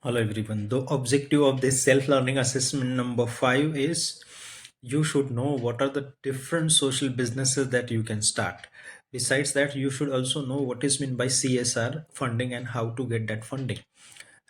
Hello everyone. The objective of this self-learning assessment number 5 is you should know what are the different social businesses that you can start. Besides that, you should also know what is meant by CSR funding and how to get that funding.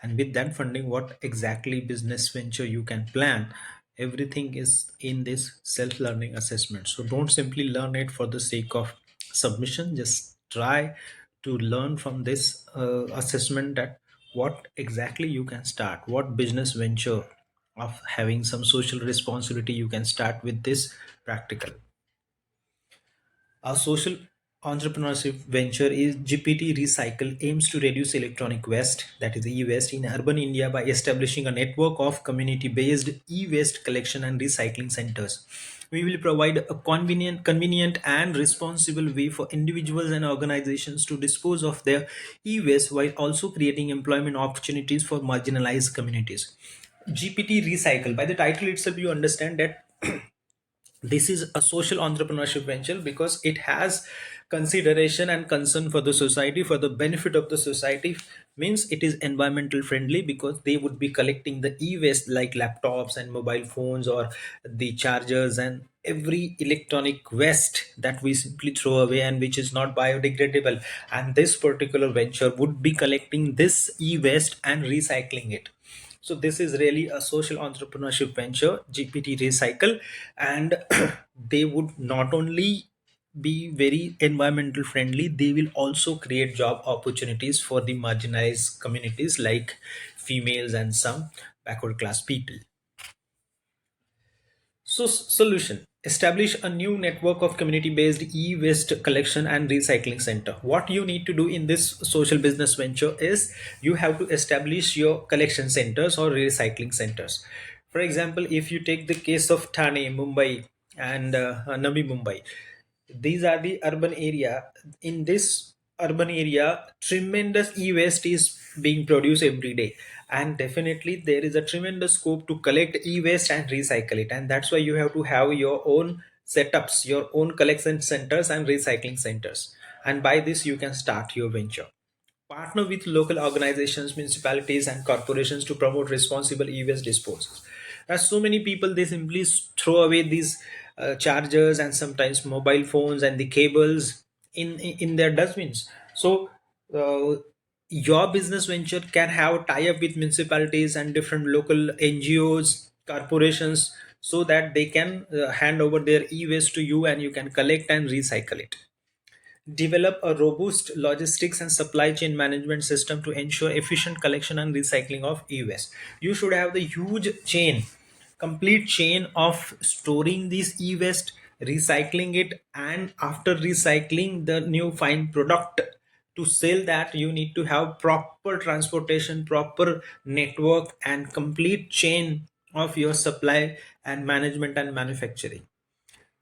And with that funding, what exactly business venture you can plan. Everything is in this self-learning assessment. So don't simply learn it for the sake of submission. Just try to learn from this assessment that what exactly you can start, what business venture of having some social responsibility you can start with this practical. Our social entrepreneurship venture is GPT Recycle aims to reduce electronic waste, that is e-waste, in urban India by establishing a network of community-based e-waste collection and recycling centers. We will provide a convenient and responsible way for individuals and organizations to dispose of their e-waste while also creating employment opportunities for marginalized communities. GPT Recycle, by the title itself, you understand that this is a social entrepreneurship venture because it has consideration and concern for the society, for the benefit of the society. Means it is environmental friendly because they would be collecting the e-waste like laptops and mobile phones or the chargers and every electronic waste that we simply throw away and which is not biodegradable, and this particular venture would be collecting this e-waste and recycling it. So this is really a social entrepreneurship venture, GPT Recycle, and they would not only be very environmental friendly, they will also create job opportunities for the marginalized communities like females and some backward class people. So, solution: establish a new network of community based e waste collection and recycling center. What you need to do in this social business venture is you have to establish your collection centers or recycling centers. For example, if you take the case of Thane, Mumbai, and Navi Mumbai, these are the urban area. In this urban area, tremendous e-waste is being produced every day, and definitely there is a tremendous scope to collect e-waste and recycle it, and that's why you have to have your own setups, your own collection centers and recycling centers, and by this you can start your venture. Partner with local organizations, municipalities, and corporations to promote responsible e-waste disposal. As so many people, they simply throw away these chargers and sometimes mobile phones and the cables in their dustbins. So uh, your business venture can have tie up with municipalities and different local NGOs, corporations, so that they can hand over their e-waste to you and you can collect and recycle it. Develop a robust logistics and supply chain management system to ensure efficient collection and recycling of e-waste. You should have the huge chain, complete chain of storing this e-waste, recycling it, and after recycling the new fine product to sell that, you need to have proper transportation, proper network, and complete chain of your supply and management and manufacturing.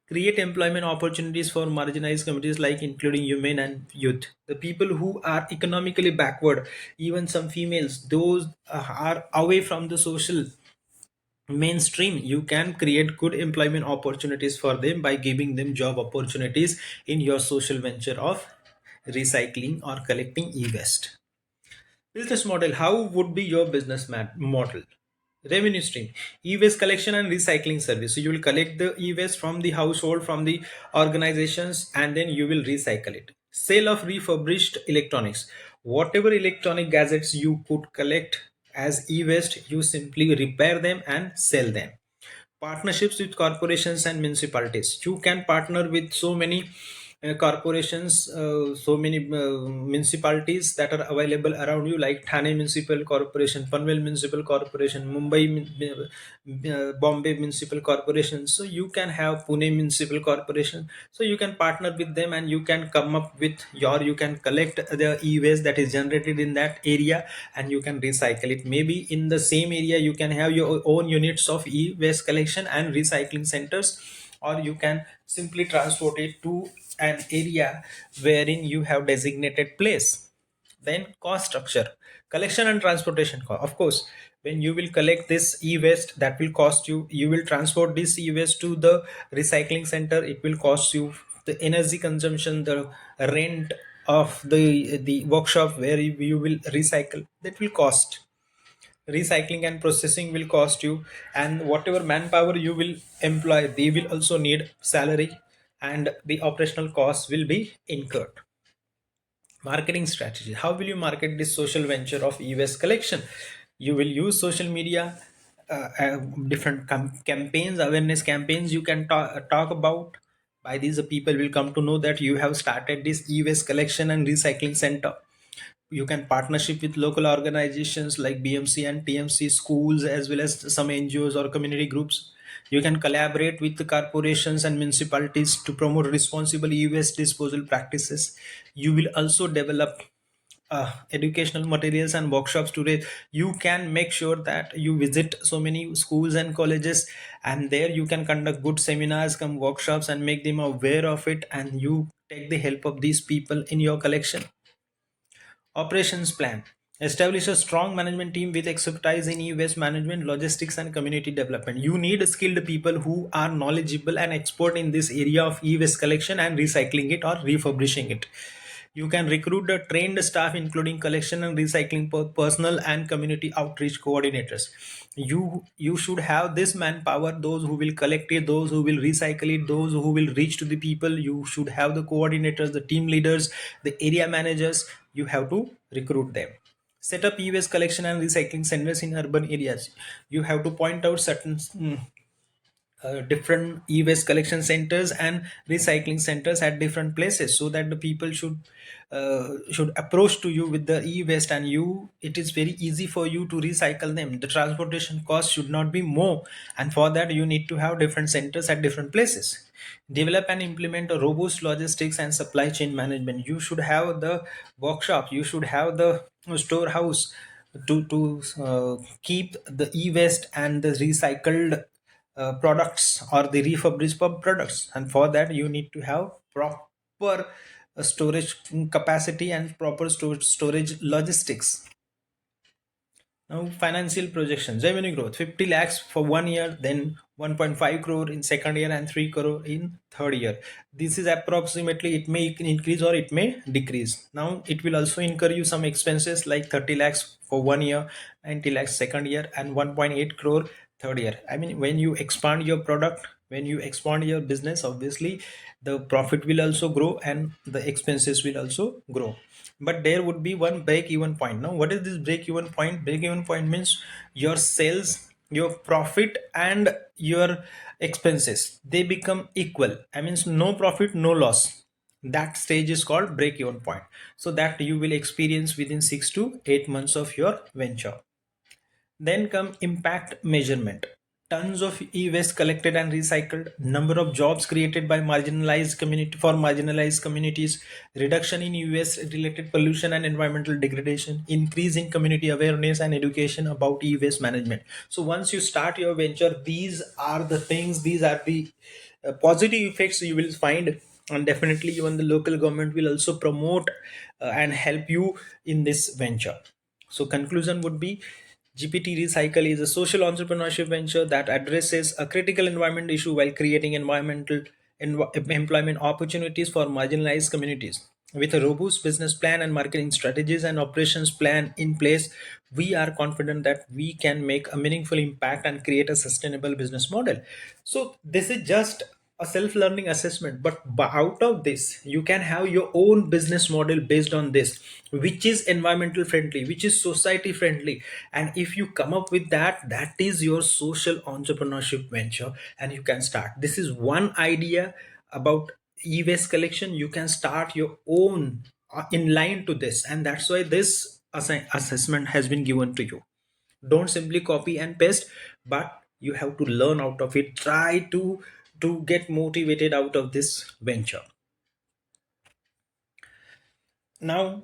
Create employment opportunities for marginalized communities like including women and youth, the people who are economically backward, even some females, those are away from the social mainstream. You can create good employment opportunities for them by giving them job opportunities in your social venture of recycling or collecting e-waste. Business model: how would be your business model? Revenue stream: e-waste collection and recycling service. So you will collect the e-waste from the household, from the organizations, and then you will recycle it. Sale of refurbished electronics: whatever electronic gadgets you could collect as e-waste, you simply repair them and sell them. Partnerships with corporations and municipalities: you can partner with so many corporations, so many municipalities that are available around you, like Thane Municipal Corporation, Panvel Municipal Corporation, Mumbai, Bombay Municipal Corporation. So you can have Pune Municipal Corporation. So you can partner with them and you can come up with your, you can collect the e-waste that is generated in that area and you can recycle it. Maybe in the same area you can have your own units of e-waste collection and recycling centers, or you can simply transport it to an area wherein you have designated place. Then cost structure: collection and transportation cost. Of course, when you will collect this e-waste, that will cost you. You will transport this e-waste to the recycling center, it will cost you the energy consumption, the rent of the workshop where you will recycle, that will cost. recycling and processing will cost you, and whatever manpower you will employ, they will also need salary, and the operational costs will be incurred. Marketing strategy: how will you market this social venture of e-waste collection? You will use social media, different campaigns, awareness campaigns you can talk about. By these, the people will come to know that you have started this e-waste collection and recycling center. You can partnership with local organizations like BMC and TMC, schools, as well as some NGOs or community groups. You can collaborate with the corporations and municipalities to promote responsible e-waste disposal practices. You will also develop educational materials and workshops today. You can make sure that you visit so many schools and colleges, and there you can conduct good seminars, come workshops, and make them aware of it, and you take the help of these people in your collection. Operations plan: establish a strong management team with expertise in e-waste management, logistics, and community development. You need skilled people who are knowledgeable and expert in this area of e-waste collection and recycling it or refurbishing it. You can recruit a trained staff, including collection and recycling personnel and community outreach coordinators. You should have this manpower: those who will collect it, those who will recycle it, those who will reach to the people. You should have the coordinators, the team leaders, the area managers. You have to recruit them. Set up e-waste collection and recycling centers in urban areas. You have to point out certain different e-waste collection centers and recycling centers at different places, so that the people should approach to you with the e-waste, and you it is very easy for you to recycle them. The transportation cost should not be more, and for that you need to have different centers at different places. Develop and implement a robust logistics and supply chain management. You should have the workshop, you should have the storehouse to keep the e-waste and the recycled products or the refurbished products, and for that you need to have proper storage capacity and proper storage logistics. Now, financial projections: revenue growth 50 lakhs for 1 year, then 1.5 crore in second year, and 3 crore in third year. This is approximately, it may increase or it may decrease. Now, it will also incur you some expenses like 30 lakhs for 1 year, 90 lakhs second year, and 1.8 crore third year. I mean, when you expand your product, when you expand your business, obviously the profit will also grow and the expenses will also grow. But there would be one break even point. Now, what is this break even point? Break even point means your sales, your profit, and your expenses, they become equal. I means no profit, no loss. That stage is called break even point. So that you will experience within 6 to 8 months of your venture. Then come impact measurement: tons of e-waste collected and recycled, number of jobs created by marginalized community for marginalized communities, reduction in e-waste related pollution and environmental degradation, increase in community awareness and education about e-waste management. So once you start your venture, these are the things, these are the positive effects you will find, and definitely even the local government will also promote and help you in this venture. So conclusion would be, GPT Recycle is a social entrepreneurship venture that addresses a critical environment issue while creating employment opportunities for marginalized communities. With a robust business plan and marketing strategies and operations plan in place, we are confident that we can make a meaningful impact and create a sustainable business model. So, this is just a self-learning assessment, but out of this you can have your own business model based on this, which is environmental friendly, which is society friendly. And if you come up with that, that is your social entrepreneurship venture, and you can start. This is one idea about e-waste collection. You can start your own in line to this, and that's why this assessment has been given to you. Don't simply copy and paste, but you have to learn out of it. Try to get motivated out of this venture. Now,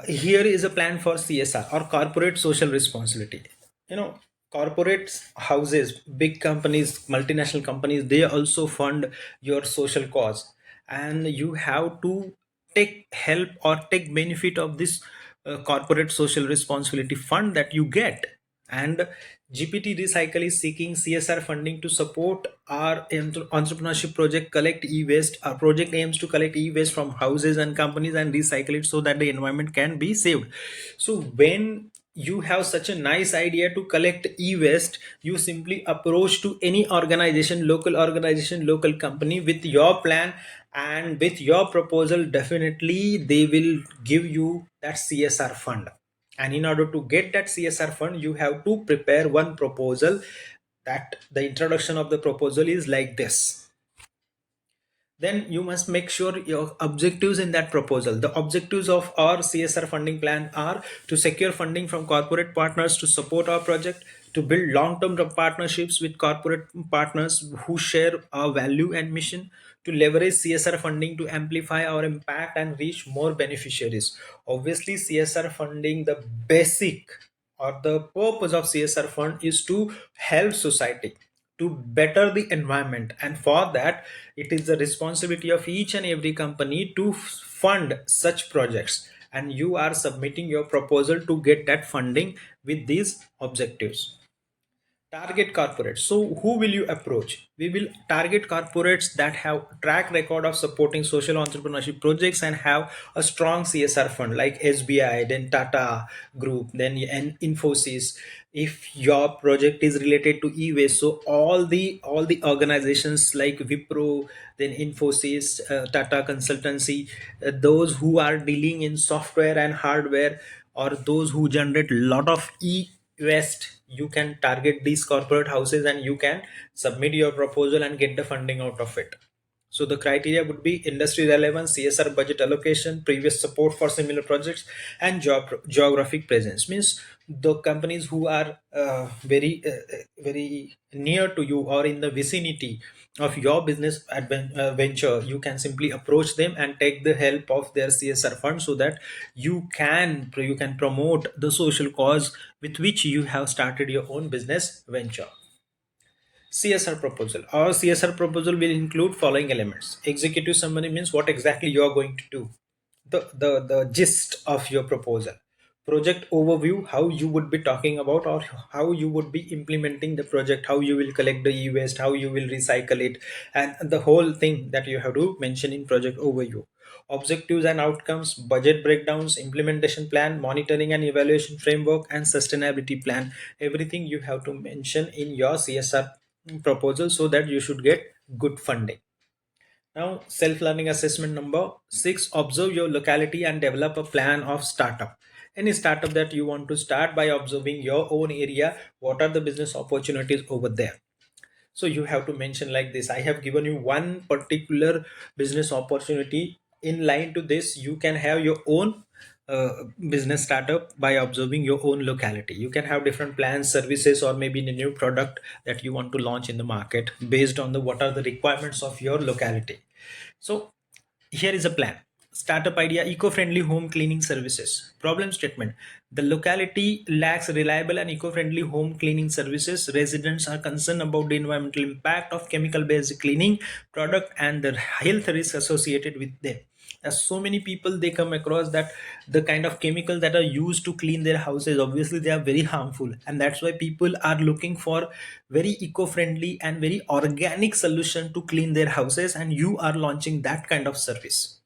here is a plan for CSR or corporate social responsibility. You know, corporate houses, big companies, multinational companies, they also fund your social cause, and you have to take help or take benefit of this corporate social responsibility fund that you get. And GPT Recycle is seeking CSR funding to support our entrepreneurship project collect e-waste. Our project aims to collect e-waste from houses and companies and recycle it so that the environment can be saved. So when you have such a nice idea to collect e-waste, you simply approach to any organization, local company with your plan and with your proposal. Definitely they will give you that CSR fund. And in order to get that CSR fund, you have to prepare one proposal. That the introduction of the proposal is like this. Then you must make sure your objectives in that proposal. The objectives of our CSR funding plan are to secure funding from corporate partners to support our project, to build long-term partnerships with corporate partners who share our value and mission, to leverage CSR funding to amplify our impact and reach more beneficiaries. Obviously, CSR funding, the basic or the purpose of CSR fund is to help society, to better the environment, and for that it is the responsibility of each and every company to fund such projects, and you are submitting your proposal to get that funding with these objectives. Target corporates. So who will you approach? We will target corporates that have track record of supporting social entrepreneurship projects and have a strong CSR fund like SBI, then Tata Group, then Infosys. If your project is related to e-waste, so all the organizations like Wipro, then Infosys, Tata Consultancy, those who are dealing in software and hardware, or those who generate lot of e-waste, you can target these corporate houses and you can submit your proposal and get the funding out of it. So the criteria would be industry relevance, CSR budget allocation, previous support for similar projects, and geographic presence. Means the companies who are very near to you or in the vicinity of your business venture, you can simply approach them and take the help of their CSR fund, so that you can promote the social cause with which you have started your own business venture. CSR proposal. Our CSR proposal will include following elements. Executive summary means what exactly you are going to do. The gist of your proposal. Project overview, how you would be talking about or how you would be implementing the project, how you will collect the e-waste, how you will recycle it, and the whole thing that you have to mention in project overview. Objectives and outcomes, budget breakdowns, implementation plan, monitoring and evaluation framework, and sustainability plan. Everything you have to mention in your CSR proposal so that you should get good funding. Now, self-learning assessment number 6, observe your locality and develop a plan of startup. Any startup that you want to start, by observing your own area, what are the business opportunities over there. So you have to mention like this. I have given you one particular business opportunity. In line to this, you can have your own business startup by observing your own locality. You can have different plans, services, or maybe a new product that you want to launch in the market based on the what are the requirements of your locality. So here is a plan. Startup idea: eco-friendly home cleaning services. Problem statement: the locality lacks reliable and eco-friendly home cleaning services. Residents are concerned about the environmental impact of chemical-based cleaning product and the health risks associated with them. As so many people, they come across that the kind of chemicals that are used to clean their houses, obviously they are very harmful, and that's why people are looking for very eco-friendly and very organic solution to clean their houses, and you are launching that kind of service.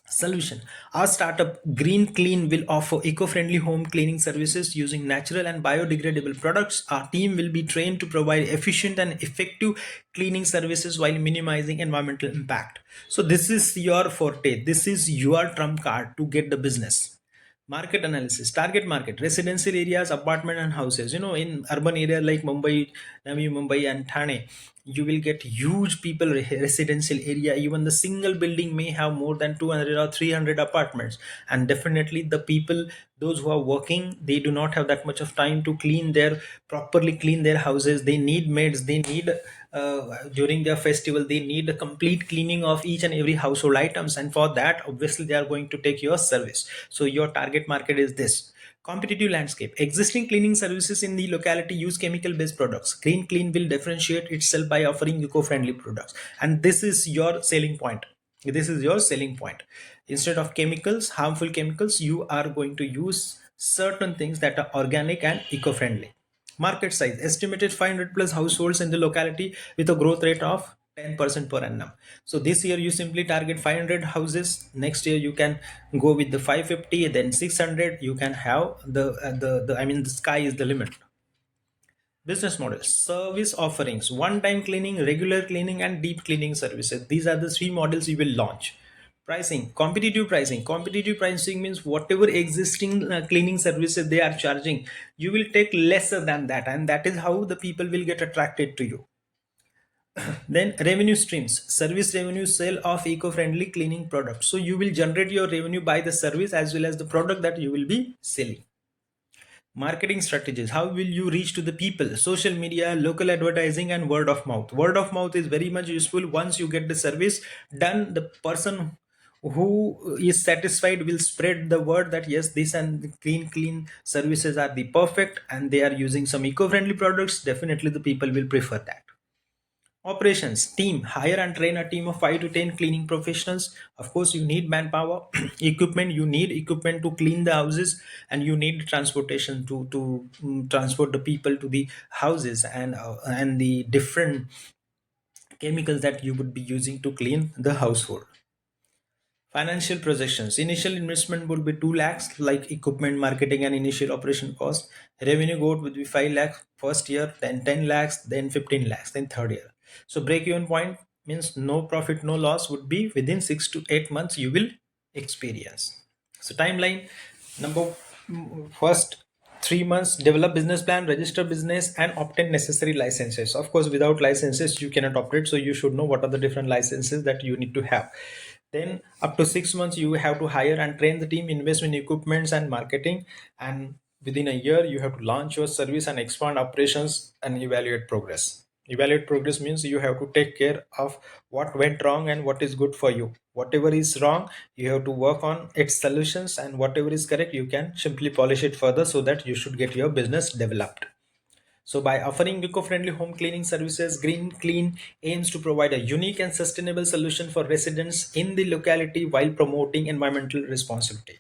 Solution: our startup Green Clean will offer eco-friendly home cleaning services using natural and biodegradable products. Our team will be trained to provide efficient and effective cleaning services while minimizing environmental impact. So this is your forte, this is your trump card to get the business. Market analysis: target market, residential areas, apartment and houses. In urban area like Mumbai, Navi Mumbai and Thane, you will get huge people residential area. Even the single building may have more than 200 or 300 apartments, and definitely the people, those who are working, they do not have that much of time to properly clean their houses. They need maids, they need during their festival, they need a complete cleaning of each and every household items, and for that obviously they are going to take your service. So your target market is this. Competitive landscape: existing cleaning services in the locality use chemical based products. Green Clean will differentiate itself by offering eco friendly products, and this is your selling point. Instead of chemicals, harmful chemicals, you are going to use certain things that are organic and eco friendly. Market size: estimated 500 plus households in the locality with a growth rate of 10% per annum. So this year you simply target 500 houses. Next year you can go with the 550, then 600. You can have the I mean the sky is the limit. Business models, service offerings, one-time cleaning, regular cleaning, and deep cleaning services. These are the three models you will launch. Pricing, competitive pricing. Competitive pricing means whatever existing cleaning services they are charging, you will take lesser than that, and that is how the people will get attracted to you. Then revenue streams, service revenue, sale of eco-friendly cleaning products. So you will generate your revenue by the service as well as the product that you will be selling. Marketing strategies, how will you reach to the people? Social media, local advertising, and word of mouth. Word of mouth is very much useful. Once you get the service done, the person who is satisfied will spread the word that yes, this and clean services are the perfect and they are using some eco-friendly products. Definitely the people will prefer that. Operations team, hire and train a team of 5 to 10 cleaning professionals. Of course, you need manpower, equipment. You need equipment to clean the houses, and you need transportation to transport the people to the houses and the different chemicals that you would be using to clean the household. Financial projections. Initial investment would be 2 lakhs, like equipment, marketing, and initial operation cost. Revenue growth would be 5 lakhs first year, then 10 lakhs, then 15 lakhs, then third year. So break even point means no profit, no loss would be within 6 to 8 months you will experience. So timeline, number first 3 months, develop business plan, register business, and obtain necessary licenses. Of course, without licenses you cannot operate, so you should know what are the different licenses that you need to have. Then up to 6 months you have to hire and train the team, invest in equipments and marketing, and within a year you have to launch your service and expand operations and evaluate progress. Evaluate progress means you have to take care of what went wrong and what is good for you. Whatever is wrong, you have to work on its solutions, and whatever is correct, you can simply polish it further so that you should get your business developed. So by offering eco-friendly home cleaning services, Green Clean aims to provide a unique and sustainable solution for residents in the locality while promoting environmental responsibility.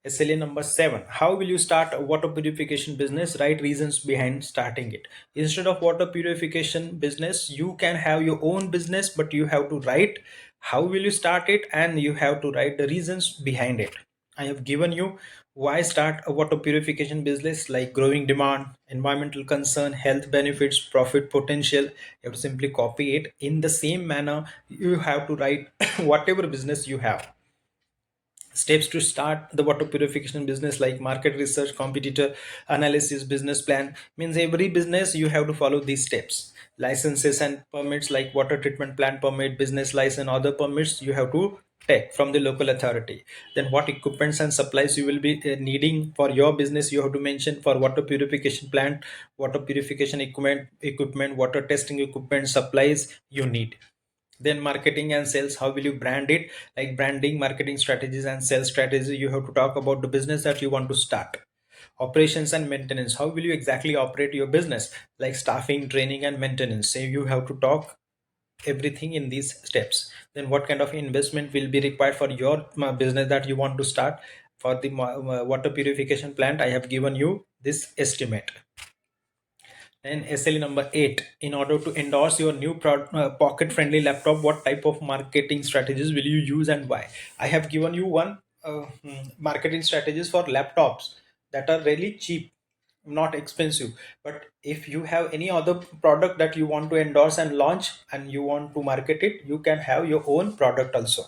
SLA number 7. How will you start a water purification business? Right reasons behind starting it. Instead of water purification business, you can have your own business, but you have to write how will you start it, and you have to write the reasons behind it. I have given you why start a water purification business, like growing demand, environmental concern, health benefits, profit potential. You have to simply copy it in the same manner. You have to write whatever business you have. Steps to start the water purification business, like market research, competitor analysis, business plan. Means every business you have to follow these steps. Licenses and permits, like water treatment plant permit, business license, other permits you have to take from the local authority. Then what equipments and supplies you will be needing for your business, you have to mention. For water purification plant, water purification equipment, water testing equipment, supplies you need. Then marketing and sales, how will you brand it? Like branding, marketing strategies, and sales strategy, you have to talk about the business that you want to start. Operations and maintenance, how will you exactly operate your business? Like staffing, training, and maintenance. So you have to talk everything in these steps. Then what kind of investment will be required for your business that you want to start? For the water purification plant, I have given you this estimate. And SLE number 8. In order to endorse your new pocket friendly laptop, what type of marketing strategies will you use and why? I have given you one marketing strategies for laptops that are really cheap, not expensive. But if you have any other product that you want to endorse and launch and you want to market it, you can have your own product also.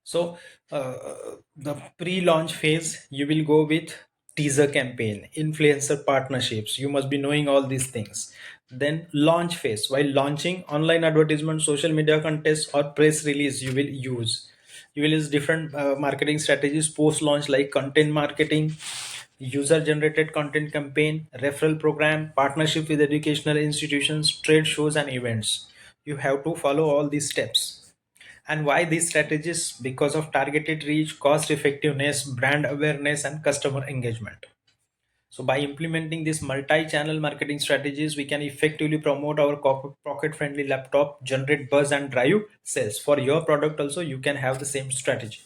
So the pre-launch phase, you will go with teaser campaign, influencer partnerships. You must be knowing all these things. Then launch phase, while launching, online advertisement, social media contests, or press release you will use. You will use different marketing strategies post launch, like content marketing, user generated content campaign, referral program, partnership with educational institutions, trade shows, and events. You have to follow all these steps. And why these strategies? Because of targeted reach, cost effectiveness, brand awareness, and customer engagement. So by implementing these multi-channel marketing strategies, we can effectively promote our pocket-friendly laptop, generate buzz, and drive sales. For your product also, you can have the same strategy.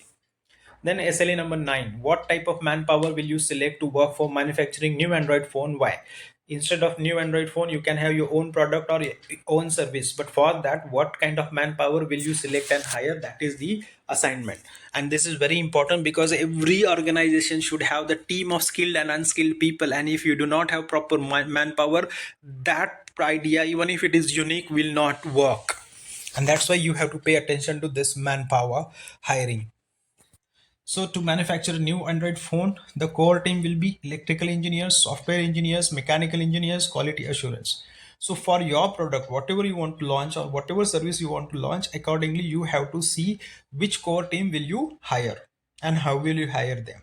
Then SLA number 9. What type of manpower will you select to work for manufacturing new Android phone? Why? Instead of new Android phone, you can have your own product or your own service. But for that, what kind of manpower will you select and hire? That is the assignment. And this is very important because every organization should have the team of skilled and unskilled people. And if you do not have proper manpower, that idea, even if it is unique, will not work. And that's why you have to pay attention to this manpower hiring. So to manufacture a new Android phone, the core team will be electrical engineers, software engineers, mechanical engineers, quality assurance. So for your product, whatever you want to launch or whatever service you want to launch, accordingly you have to see which core team will you hire and how will you hire them.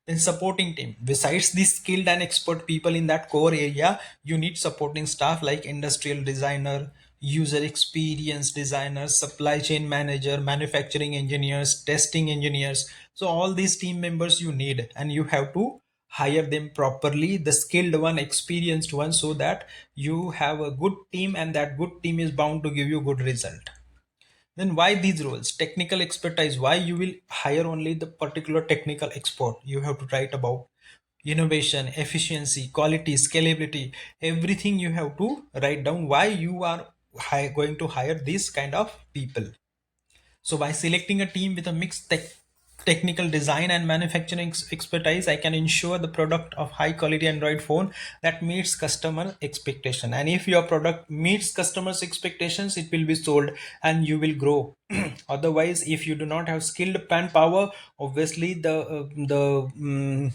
Then supporting team. Besides the skilled and expert people in that core area, you need supporting staff like industrial designer, user experience designers, supply chain manager, manufacturing engineers, testing engineers. So all these team members you need, and you have to hire them properly, the skilled one, experienced one, so that you have a good team and that good team is bound to give you good result. Then why these roles? Technical expertise. Why you will hire only the particular technical expert? You have to write about innovation, efficiency, quality, scalability, everything you have to write down why you are going to hire these kind of people. So by selecting a team with a mixed technical design and manufacturing expertise, I can ensure the product of high quality Android phone that meets customer expectation. And if your product meets customers expectations, it will be sold and you will grow. Otherwise, if you do not have skilled manpower, obviously the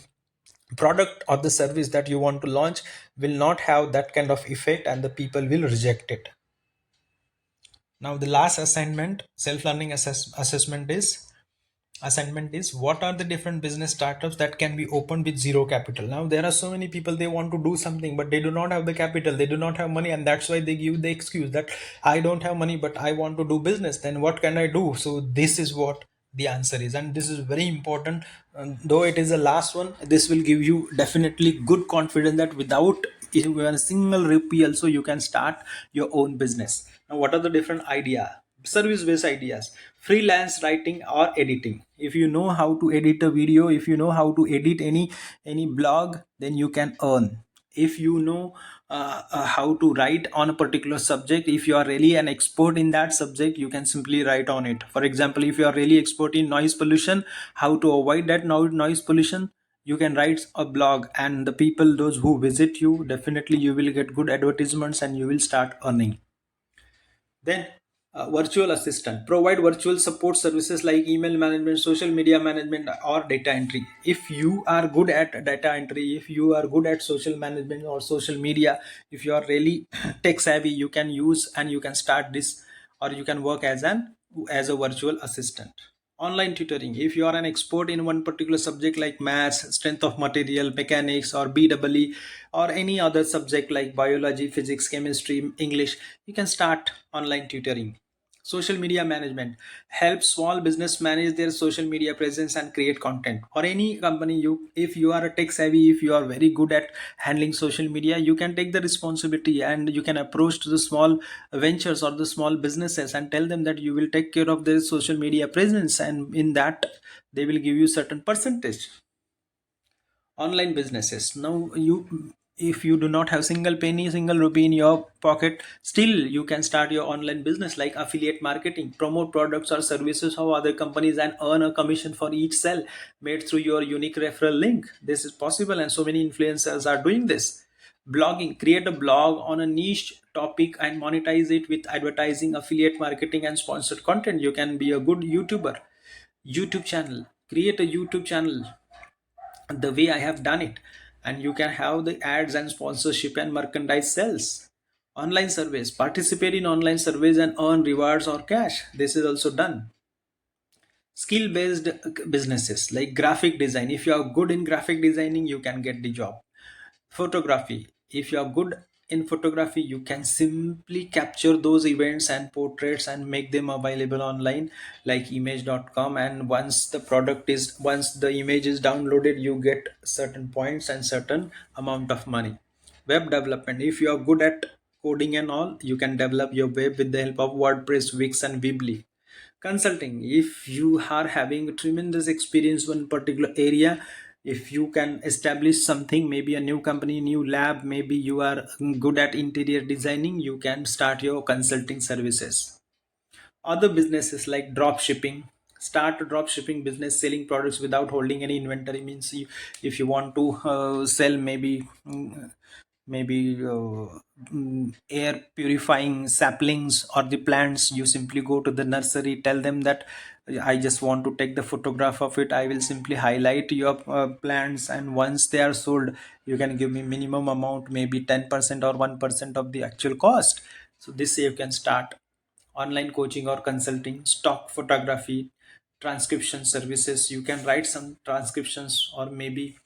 product or the service that you want to launch will not have that kind of effect and the people will reject it. Now the last assignment, self-learning assessment is assignment is what are the different business startups that can be opened with zero capital. Now there are so many people, they want to do something but they do not have the capital, they do not have money, and that's why they give the excuse that I don't have money but I want to do business, then what can I do? So this is what the answer is, and this is very important. Though it is the last one, this will give you definitely good confidence that without even a single rupee also you can start your own business. Now what are the different idea, service based ideas? Freelance writing or editing. If you know how to edit a video, if you know how to edit any blog, then you can earn. If you know how to write on a particular subject, if you are really an expert in that subject, you can simply write on it. For example, if you are really expert in noise pollution, how to avoid that noise pollution, you can write a blog, and the people, those who visit you, definitely you will get good advertisements and you will start earning. Then virtual assistant, provide virtual support services like email management, social media management, or data entry. If you are good at data entry, if you are good at social management or social media, if you are really tech savvy, you can use and you can start this, or you can work as a virtual assistant. Online tutoring. If you are an expert in one particular subject like maths, strength of material, mechanics, or BEE, or any other subject like biology, physics, chemistry, English, you can start online tutoring. Social media management helps small business manage their social media presence and create content. Or any company, you, if you are a tech savvy, if you are very good at handling social media, you can take the responsibility and you can approach to the small ventures or the small businesses and tell them that you will take care of their social media presence, and in that they will give you certain percentage. Online businesses. Now you, if you do not have single penny, single rupee in your pocket, still you can start your online business like affiliate marketing, promote products or services of other companies and earn a commission for each sale made through your unique referral link. This is possible and so many influencers are doing this. Blogging, create a blog on a niche topic and monetize it with advertising, affiliate marketing and sponsored content. You can be a good YouTuber. YouTube channel, create a YouTube channel the way I have done it, and you can have the ads and sponsorship and merchandise sales. Online surveys, participate in online surveys and earn rewards or cash. This is also done. Skill based businesses like graphic design. If you are good in graphic designing, you can get the job. Photography, if you are good in photography, you can simply capture those events and portraits and make them available online like image.com, and once the image is downloaded, you get certain points and certain amount of money. Web development, if you are good at coding and all, you can develop your web with the help of WordPress, Wix and Weebly. Consulting, if you are having tremendous experience in one particular area, if you can establish something, maybe a new company, new lab, maybe you are good at interior designing, you can start your consulting services. Other businesses like drop shipping, start a drop shipping business, selling products without holding any inventory. Means you, if you want to sell maybe air purifying saplings or the plants, you simply go to the nursery, tell them that I just want to take the photograph of it, I will simply highlight your plants, and once they are sold, you can give me minimum amount, maybe 10% or 1% of the actual cost. So this you can start. Online coaching or consulting, stock photography, transcription services, you can write some transcriptions, or maybe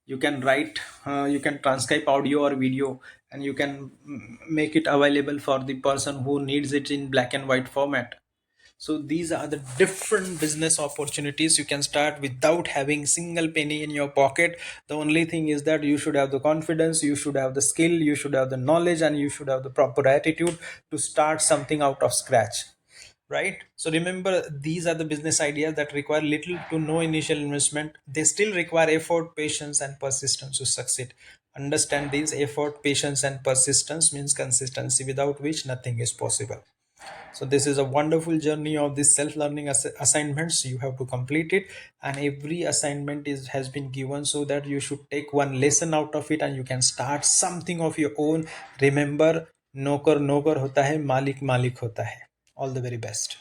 you can write you can transcribe audio or video, and you can make it available for the person who needs it in black and white format. So these are the different business opportunities you can start without having single penny in your pocket. The only thing is that you should have the confidence, you should have the skill, you should have the knowledge, and you should have the proper attitude to start something out of scratch, right? So remember, these are the business ideas that require little to no initial investment. They still require effort, patience, and persistence to succeed. Understand these: effort, patience, and persistence means consistency, without which nothing is possible. So this is a wonderful journey of this self-learning assignments. You have to complete it, and every assignment is has been given so that you should take one lesson out of it and you can start something of your own. Remember, नौकर नौकर होता है, मालिक मालिक होता है. All the very best.